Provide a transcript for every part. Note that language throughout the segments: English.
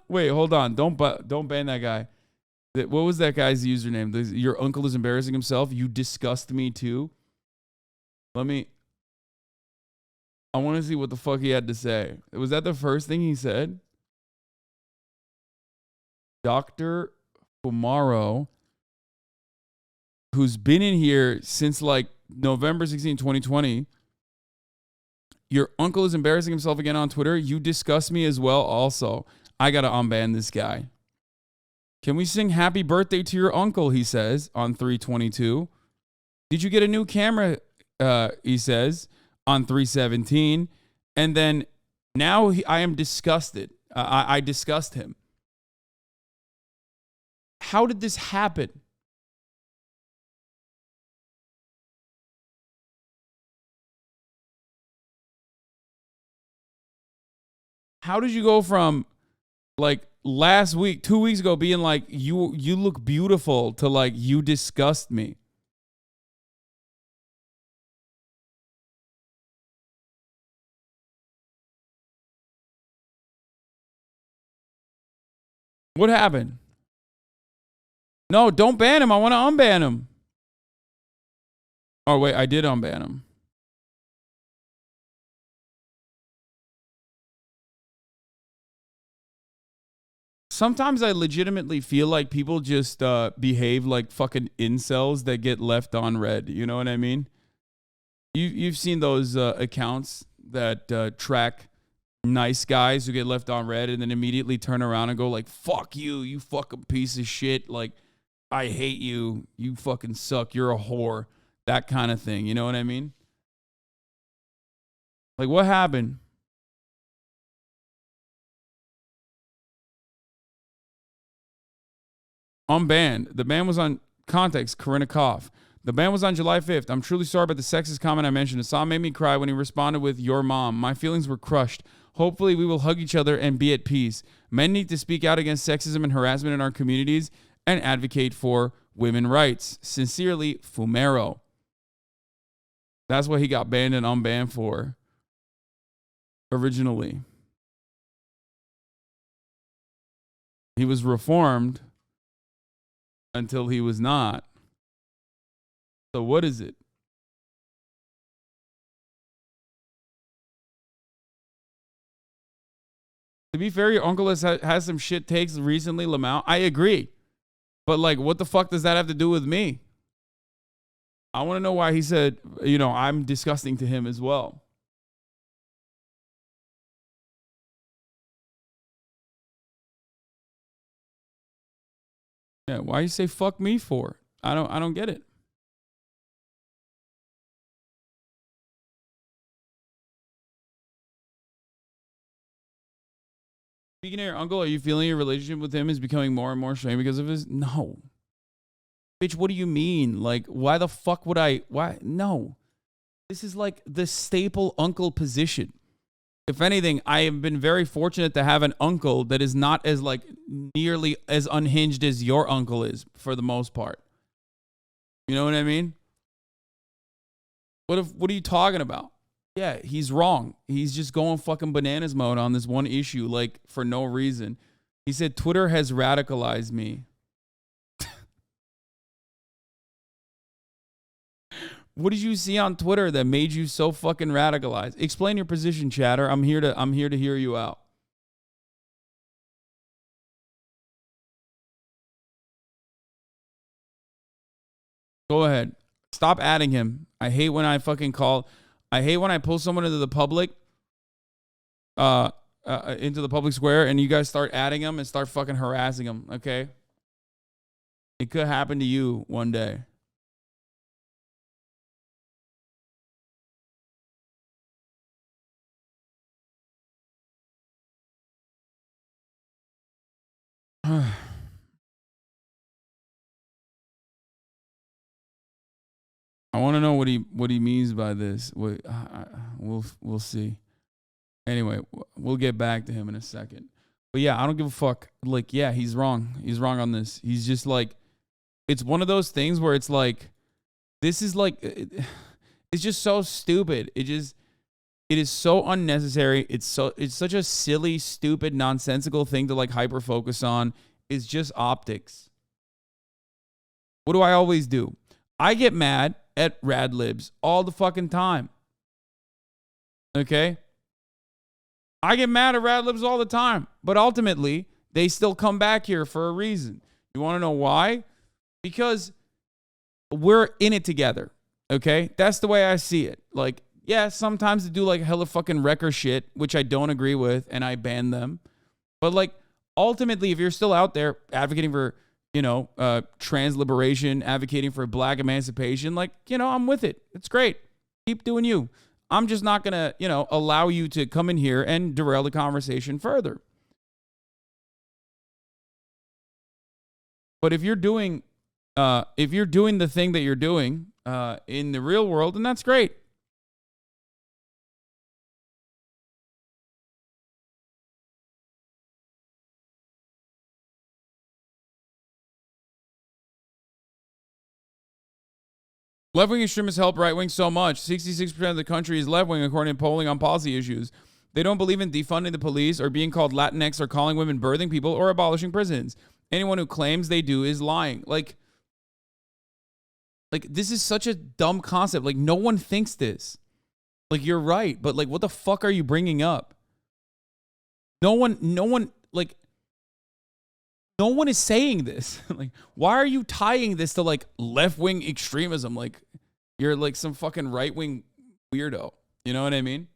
Wait, hold on. Don't ban that guy. What was that guy's username? Your uncle is embarrassing himself. You disgust me too. I want to see what the fuck he had to say. Was that the first thing he said? Dr. Fumaro, who's been in here since like November 16, 2020. Your uncle is embarrassing himself again on Twitter. You disgust me as well also. I got to unban this guy. Can we sing happy birthday to your uncle, he says, on 322. Did you get a new camera, he says, on 317. And then now I am disgusted. I disgust him. How did this happen? How did you go from like last week, 2 weeks ago, being like, you look beautiful to like, you disgust me? What happened? No, don't ban him. I want to unban him. Oh, wait, I did unban him. Sometimes I legitimately feel like people just behave like fucking incels that get left on red. You know what I mean? You've seen those accounts that track nice guys who get left on red and then immediately turn around and go like, fuck you, you fucking piece of shit. Like, I hate you. You fucking suck. You're a whore. That kind of thing. You know what I mean? Like, what happened? Unbanned. The ban was on context. Corinna Koff. The ban was on July 5th. I'm truly sorry about the sexist comment I mentioned. Hassan made me cry when he responded with your mom. My feelings were crushed. Hopefully we will hug each other and be at peace. Men need to speak out against sexism and harassment in our communities and advocate for women's rights. Sincerely, Fumero. That's what he got banned and unbanned for originally. He was reformed until he was not. So what is it? To be fair, your uncle has some shit takes recently, Lamau. I agree. But like, what the fuck does that have to do with me? I want to know why he said, you know, I'm disgusting to him as well. Yeah, why you say fuck me for? I don't get it. Speaking of your uncle, are you feeling your relationship with him is becoming more and more strained because of his? No. Bitch, what do you mean? Like, why the fuck would I? Why? No. This is like the staple uncle position. If anything, I have been very fortunate to have an uncle that is not as like nearly as unhinged as your uncle is for the most part. You know what I mean? What are you talking about? Yeah, he's wrong. He's just going fucking bananas mode on this one issue, like for no reason. He said, Twitter has radicalized me. What did you see on Twitter that made you so fucking radicalized? Explain your position, chatter. I'm here to hear you out. Go ahead. Stop adding him. I hate when I pull someone into the public into the public square and you guys start adding them and start fucking harassing them, okay? It could happen to you one day. I want to know what he means by this. We'll see. Anyway, we'll get back to him in a second. But yeah, I don't give a fuck. Like, yeah, he's wrong. He's wrong on this. He's just like, it's one of those things where it's like, this is like, it's just so stupid. It just, It is so unnecessary. It's such a silly, stupid, nonsensical thing to like hyper focus on. It's just optics. What do I always do? I get mad at rad libs all the fucking time. Okay? I get mad at rad libs all the time, but ultimately they still come back here for a reason. You want to know why? Because we're in it together. Okay? That's the way I see it. Like, yeah, sometimes they do like hella fucking wrecker shit, which I don't agree with, and I ban them. But like, ultimately, if you're still out there advocating for, trans liberation, advocating for black emancipation, like, I'm with it. It's great. Keep doing you. I'm just not going to, allow you to come in here and derail the conversation further. But if you're doing the thing that you're doing in the real world, then that's great. Left-wing extremists help right-wing so much. 66% of the country is left-wing, according to polling on policy issues. They don't believe in defunding the police or being called Latinx or calling women birthing people or abolishing prisons. Anyone who claims they do is lying. Like this is such a dumb concept. Like, no one thinks this. Like, you're right, but like, what the fuck are you bringing up? No one is saying this. Like, why are you tying this to like left-wing extremism? Like, you're like some fucking right-wing weirdo. You know what I mean?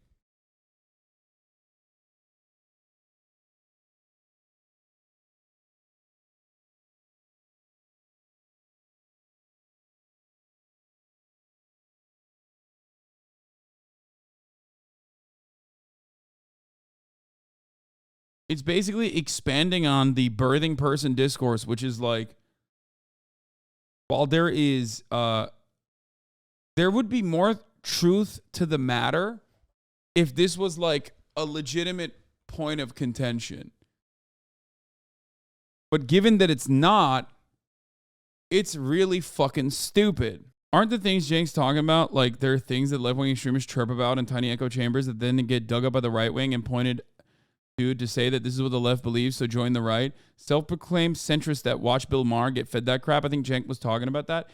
It's basically expanding on the birthing person discourse, which is like, while there would be more truth to the matter if this was like a legitimate point of contention. But given that it's not, it's really fucking stupid. Aren't the things Cenk's talking about, like, there are things that left-wing extremists chirp about in tiny echo chambers that then get dug up by the right wing and pointed to say that this is what the left believes, so join the right? Self-proclaimed centrists that watch Bill Maher get fed that crap. I think Cenk was talking about that.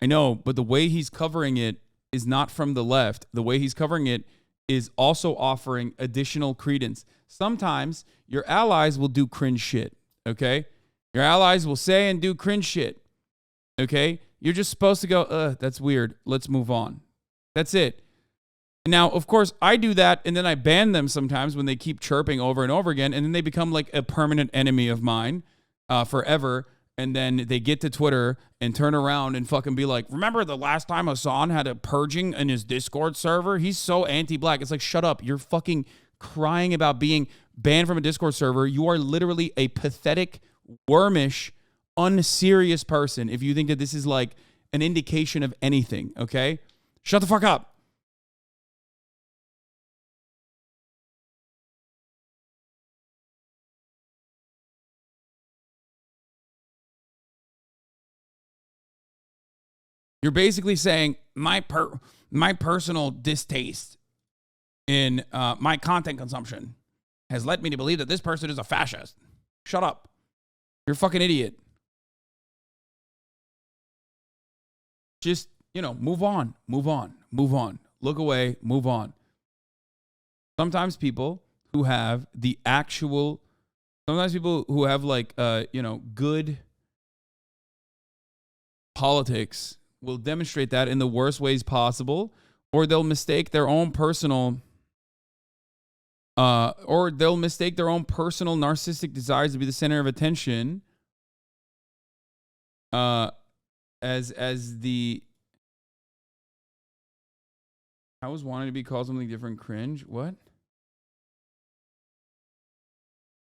I know, but the way he's covering it is not from the left. The way he's covering it is also offering additional credence. Sometimes your allies will do cringe shit, okay? Your allies will say and do cringe shit, okay? You're just supposed to go, that's weird. Let's move on. That's it. Now, of course, I do that, and then I ban them sometimes when they keep chirping over and over again, and then they become like a permanent enemy of mine forever. And then they get to Twitter and turn around and fucking be like, remember the last time Hasan had a purging in his Discord server? He's so anti-black. It's like, shut up. You're fucking crying about being banned from a Discord server. You are literally a pathetic, wormish, unserious person if you think that this is like an indication of anything, okay? Shut the fuck up. You're basically saying my personal distaste in my content consumption has led me to believe that this person is a fascist. Shut up. You're a fucking idiot. Just, move on. Look away, move on. Sometimes people who have like, good politics will demonstrate that in the worst ways possible, or they'll mistake their own personal narcissistic desires to be the center of attention as the I was wanting to be called something different. Cringe. What?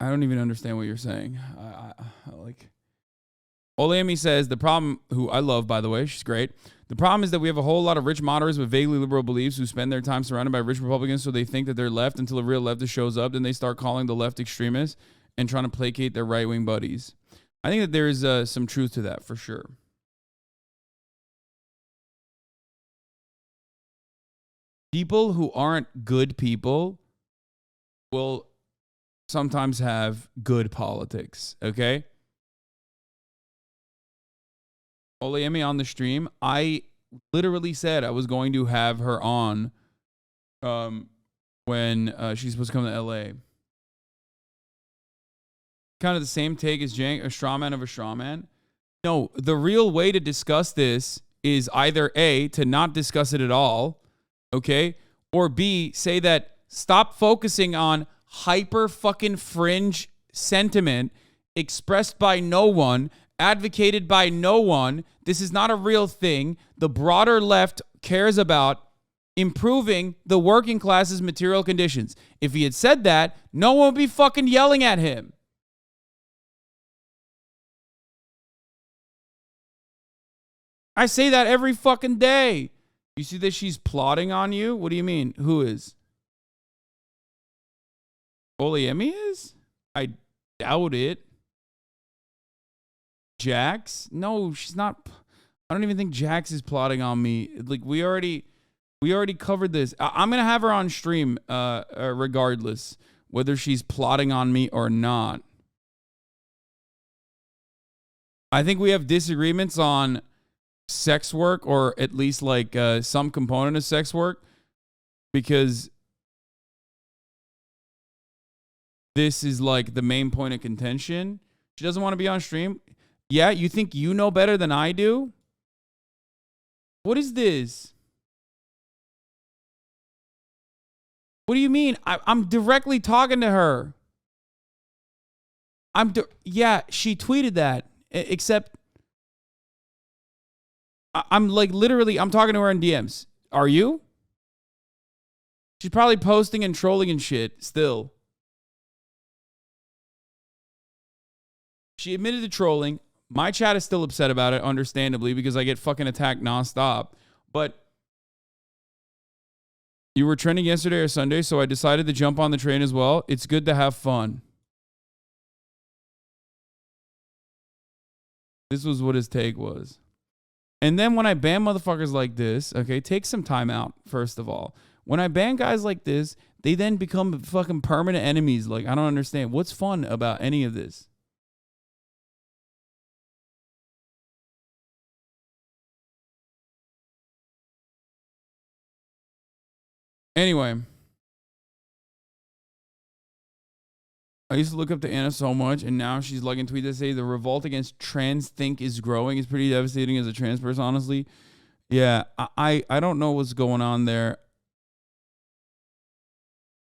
I don't even understand what you're saying. I like. Oleami says, the problem, who I love, by the way, she's great. The problem is that we have a whole lot of rich moderates with vaguely liberal beliefs who spend their time surrounded by rich Republicans, so they think that they're left until a real leftist shows up. Then they start calling the left extremists and trying to placate their right-wing buddies. I think that there is some truth to that, for sure. people who aren't good people will sometimes have good politics, okay? Olayemi on the stream, I literally said I was going to have her on when she's supposed to come to LA. Kind of the same take as Cenk, a straw man of a straw man. No, the real way to discuss this is either A, to not discuss it at all, okay? Or B, say that stop focusing on hyper fucking fringe sentiment expressed by no one, advocated by no one. This is not a real thing. The broader left cares about improving the working class's material conditions. If he had said that, no one would be fucking yelling at him. I say that every fucking day. You see that she's plotting on you? What do you mean? Who is? Olayemi is? I doubt it. Jax? No, she's not. I don't even think Jax is plotting on me. Like, we already covered this. I'm going to have her on stream regardless, whether she's plotting on me or not. I think we have disagreements on sex work, or at least like some component of sex work, because this is like the main point of contention. She doesn't want to be on stream. Yeah, you think you know better than I do? What is this? What do you mean? I'm directly talking to her. Yeah, she tweeted that, except I'm like literally, I'm talking to her in DMs. Are you? She's probably posting and trolling and shit still. She admitted to trolling. My chat is still upset about it, understandably, because I get fucking attacked nonstop. But you were trending yesterday or Sunday, so I decided to jump on the train as well. It's good to have fun. This was what his take was. And then when I ban motherfuckers like this, okay, take some time out, first of all. When I ban guys like this, they then become fucking permanent enemies. Like, I don't understand. What's fun about any of this? Anyway, I used to look up to Anna so much, and now she's liking tweets that say the revolt against trans think is growing. It's pretty devastating as a trans person, honestly. Yeah, I don't know what's going on there.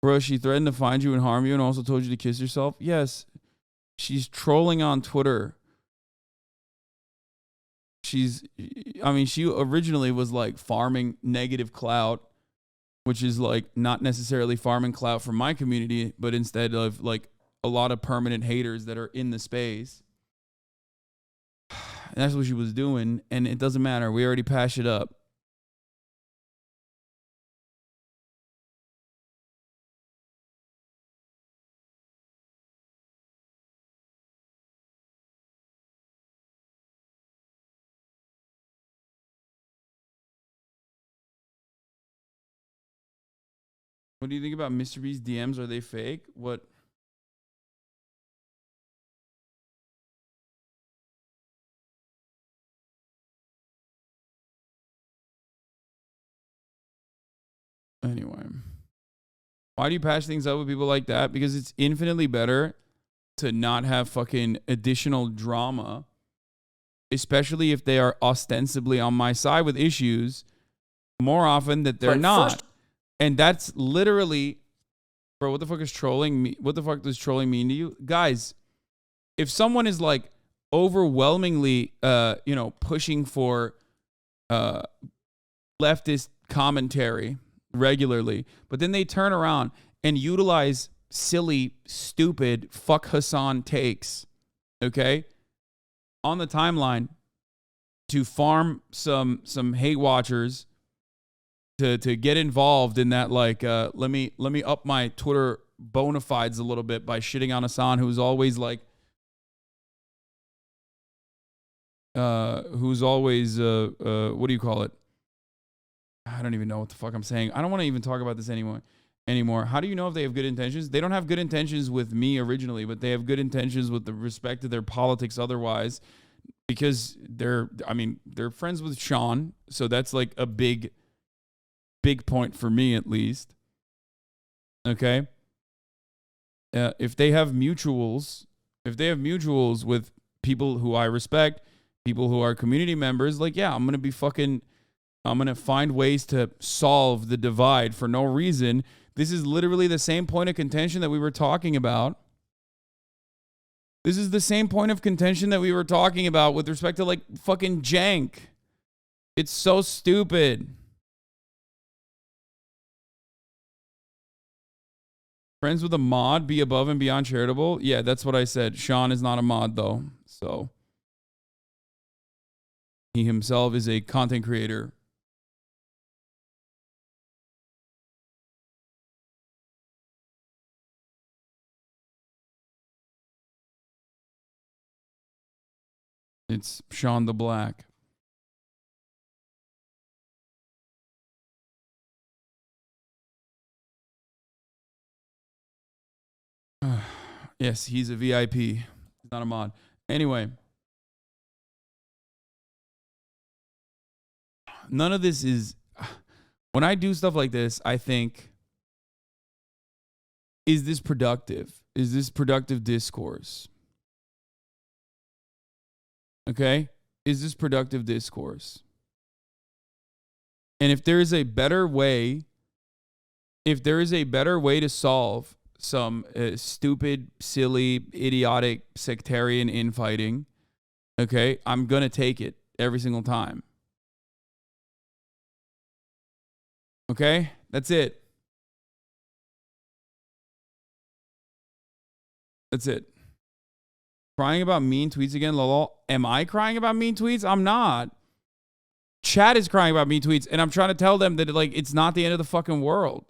Bro, she threatened to find you and harm you and also told you to kiss yourself? Yes. She's trolling on Twitter. She originally was like farming negative clout, which is like not necessarily farming clout for my community, but instead of like a lot of permanent haters that are in the space. And that's what she was doing, and it doesn't matter. We already patched it up. What do you think about Mr. B's DMs? Are they fake? What? Anyway. Why do you patch things up with people like that? Because it's infinitely better to not have fucking additional drama, especially if they are ostensibly on my side with issues, more often that they're not. And that's literally, bro, what the fuck is trolling me? What the fuck does trolling mean to you? Guys, if someone is like overwhelmingly, pushing for leftist commentary regularly, but then they turn around and utilize silly, stupid, fuck Hasan takes, okay, on the timeline to farm some hate watchers, to get involved in that, like, let me up my Twitter bona fides a little bit by shitting on Hasan, who's always like, what do you call it? I don't even know what the fuck I'm saying. I don't want to even talk about this anymore. How do you know if they have good intentions? They don't have good intentions with me originally, but they have good intentions with the respect to their politics otherwise, because they're friends with Sean, so that's like a big point for me at least. Okay? If they have mutuals with people who I respect, people who are community members, like, yeah, I'm going to find ways to solve the divide for no reason. This is literally the same point of contention that we were talking about. This is the same point of contention that we were talking about with respect to, like, fucking Cenk. It's so stupid. Friends with a mod, be above and beyond charitable. Yeah, that's what I said. Sean is not a mod, though. So he himself is a content creator. It's Sean the Black. Yes, he's a VIP. He's not a mod. Anyway, none of this is... When I do stuff like this, I think, is this productive? Is this productive discourse? Okay? Is this productive discourse? And if there is a better way to solve some stupid, silly, idiotic, sectarian infighting, okay, I'm going to take it every single time. Okay? That's it. That's it. Crying about mean tweets again, lol. Am I crying about mean tweets? I'm not. Chat is crying about mean tweets, and I'm trying to tell them that, like, it's not the end of the fucking world.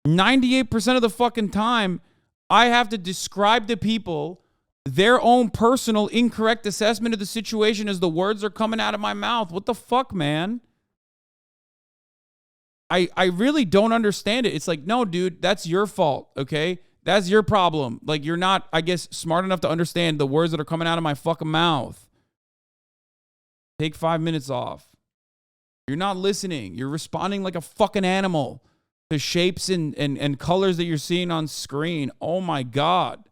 98% of the fucking time, I have to describe to people their own personal incorrect assessment of the situation as the words are coming out of my mouth. What the fuck, man? I really don't understand it. It's like, no, dude, that's your fault, okay? That's your problem. Like, you're not, I guess, smart enough to understand the words that are coming out of my fucking mouth. Take 5 minutes off. You're not listening. You're responding like a fucking animal to shapes and colors that you're seeing on screen. Oh my God.